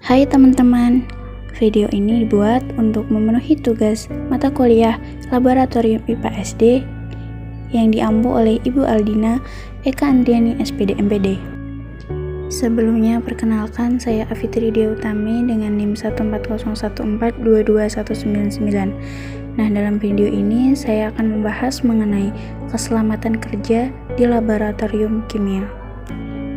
Hai teman-teman, video ini dibuat untuk memenuhi tugas mata kuliah Laboratorium IPA SD yang diampu oleh Ibu Aldina Eka Andriani SPD MPD. Sebelumnya perkenalkan, saya Afitri Diautami dengan NIM 14014221199. Nah, dalam video ini saya akan membahas mengenai keselamatan kerja di laboratorium kimia.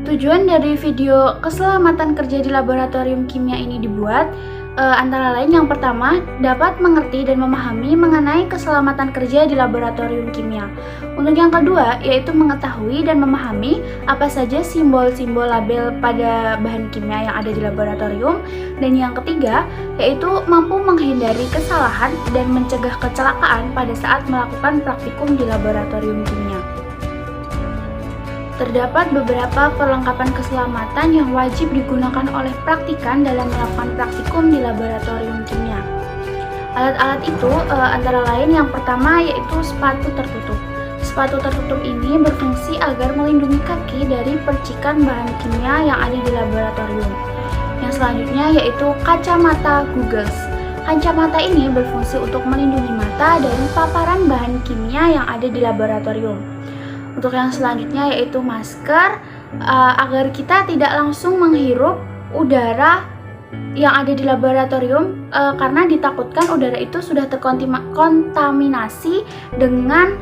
Tujuan dari video keselamatan kerja di laboratorium kimia ini dibuat antara lain yang pertama, dapat mengerti dan memahami mengenai keselamatan kerja di laboratorium kimia. Untuk yang kedua, yaitu mengetahui dan memahami apa saja simbol-simbol label pada bahan kimia yang ada di laboratorium. Dan yang ketiga, yaitu mampu menghindari kesalahan dan mencegah kecelakaan pada saat melakukan praktikum di laboratorium kimia. Terdapat beberapa perlengkapan keselamatan yang wajib digunakan oleh praktikan dalam melakukan praktikum di laboratorium kimia. Alat-alat itu antara lain yang pertama yaitu sepatu tertutup. Sepatu tertutup ini berfungsi agar melindungi kaki dari percikan bahan kimia yang ada di laboratorium. Yang selanjutnya yaitu kacamata goggles. Kacamata ini berfungsi untuk melindungi mata dari paparan bahan kimia yang ada di laboratorium. Untuk yang selanjutnya yaitu masker, agar kita tidak langsung menghirup udara yang ada di laboratorium karena ditakutkan udara itu sudah terkontaminasi dengan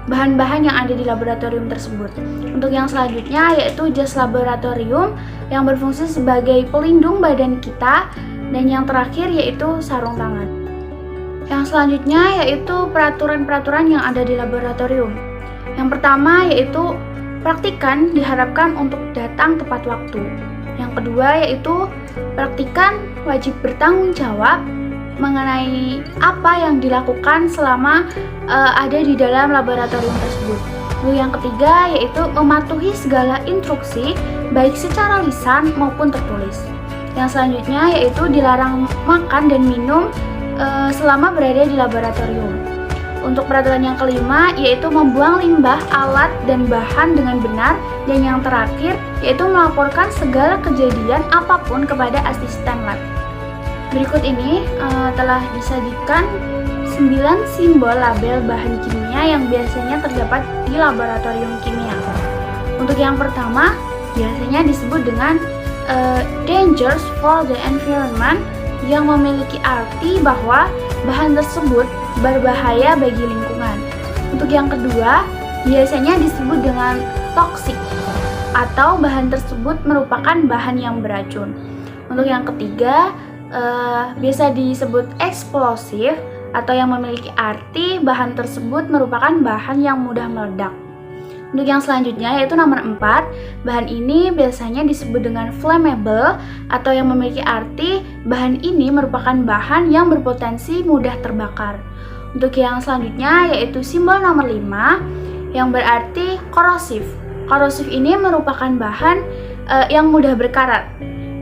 bahan-bahan yang ada di laboratorium tersebut. Untuk yang selanjutnya yaitu jas laboratorium yang berfungsi sebagai pelindung badan kita, dan yang terakhir yaitu sarung tangan. Yang selanjutnya yaitu peraturan-peraturan yang ada di laboratorium. Yang pertama yaitu praktikan diharapkan untuk datang tepat waktu. Yang kedua yaitu praktikan wajib bertanggung jawab mengenai apa yang dilakukan selama ada di dalam laboratorium tersebut. Lalu yang ketiga yaitu mematuhi segala instruksi baik secara lisan maupun tertulis. Yang selanjutnya yaitu dilarang makan dan minum selama berada di laboratorium. Untuk peraturan yang kelima yaitu membuang limbah alat dan bahan dengan benar, dan yang terakhir yaitu melaporkan segala kejadian apapun kepada asisten lab. Berikut ini telah disajikan 9 simbol label bahan kimia yang biasanya terdapat di laboratorium kimia. Untuk yang pertama biasanya disebut dengan dangers for the environment, yang memiliki arti bahwa bahan tersebut berbahaya bagi lingkungan. Untuk yang kedua, biasanya disebut dengan toxic atau bahan tersebut merupakan bahan yang beracun. Untuk yang ketiga, biasa disebut eksplosif atau yang memiliki arti bahan tersebut merupakan bahan yang mudah meledak. Untuk yang selanjutnya yaitu nomor 4, bahan ini biasanya disebut dengan flammable atau yang memiliki arti bahan ini merupakan bahan yang berpotensi mudah terbakar. Untuk yang selanjutnya yaitu simbol nomor 5 yang berarti korosif. Korosif ini merupakan bahan yang mudah berkarat.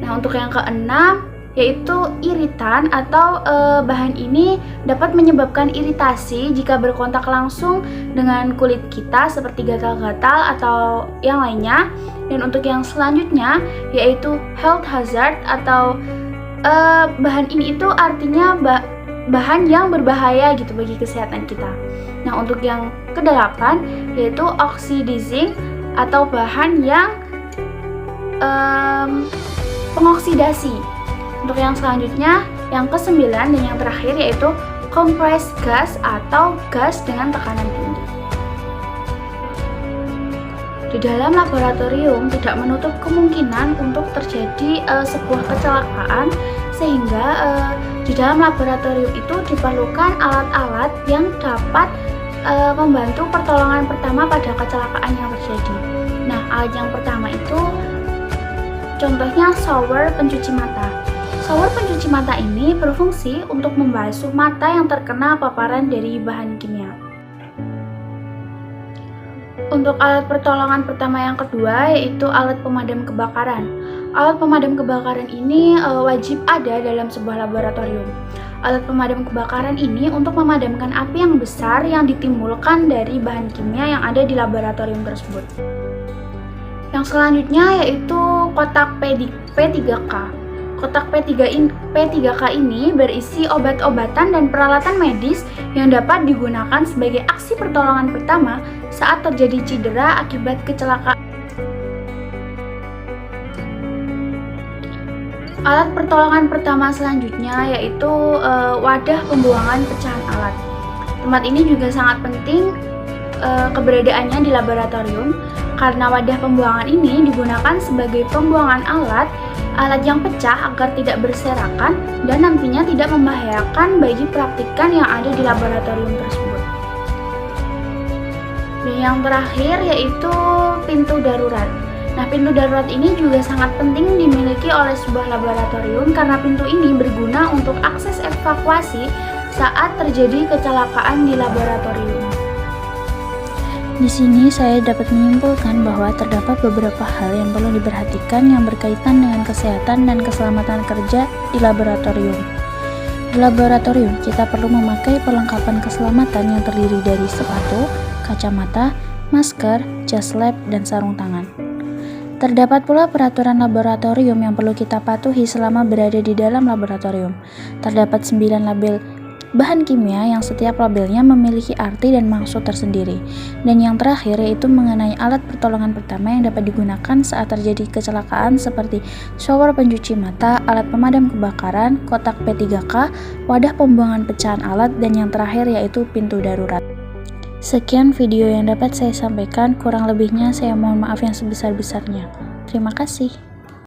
Nah, untuk yang keenam yaitu iritan atau bahan ini dapat menyebabkan iritasi jika berkontak langsung dengan kulit kita seperti gatal-gatal atau yang lainnya. Dan untuk yang selanjutnya yaitu health hazard atau bahan ini itu artinya bahan yang berbahaya gitu bagi kesehatan kita. Nah, untuk yang ke-8 yaitu oxidizing atau bahan yang pengoksidasi. Untuk yang selanjutnya, yang ke-9 dan yang terakhir yaitu compressed gas atau gas dengan tekanan tinggi. Di dalam laboratorium tidak menutup kemungkinan untuk terjadi sebuah kecelakaan, sehingga di dalam laboratorium itu diperlukan alat-alat yang dapat membantu pertolongan pertama pada kecelakaan yang terjadi. Nah, alat yang pertama itu contohnya shower pencuci mata. Shower pencuci mata ini berfungsi untuk membasuh mata yang terkena paparan dari bahan kimia. Untuk alat pertolongan pertama yang kedua yaitu alat pemadam kebakaran. Alat pemadam kebakaran ini wajib ada dalam sebuah laboratorium. Alat pemadam kebakaran ini untuk memadamkan api yang besar yang ditimbulkan dari bahan kimia yang ada di laboratorium tersebut. Yang selanjutnya yaitu kotak P3K. Kotak P3K ini berisi obat-obatan dan peralatan medis yang dapat digunakan sebagai aksi pertolongan pertama saat terjadi cedera akibat kecelakaan. Alat pertolongan pertama selanjutnya yaitu wadah pembuangan pecahan alat. Tempat ini juga sangat penting keberadaannya di laboratorium karena wadah pembuangan ini digunakan sebagai pembuangan alat yang pecah agar tidak berserakan dan nantinya tidak membahayakan bagi praktikan yang ada di laboratorium tersebut. Dan yang terakhir yaitu pintu darurat. Nah, pintu darurat ini juga sangat penting dimiliki oleh sebuah laboratorium karena pintu ini berguna untuk akses evakuasi saat terjadi kecelakaan di laboratorium. Di sini saya dapat menyimpulkan bahwa terdapat beberapa hal yang perlu diperhatikan yang berkaitan dengan kesehatan dan keselamatan kerja di laboratorium. Di laboratorium, kita perlu memakai perlengkapan keselamatan yang terdiri dari sepatu, kacamata, masker, jas lab, dan sarung tangan. Terdapat pula peraturan laboratorium yang perlu kita patuhi selama berada di dalam laboratorium. Terdapat 9 label bahan kimia yang setiap labelnya memiliki arti dan maksud tersendiri. Dan yang terakhir yaitu mengenai alat pertolongan pertama yang dapat digunakan saat terjadi kecelakaan seperti shower pencuci mata, alat pemadam kebakaran, kotak P3K, wadah pembuangan pecahan alat, dan yang terakhir yaitu pintu darurat. Sekian video yang dapat saya sampaikan, kurang lebihnya saya mohon maaf yang sebesar-besarnya. Terima kasih.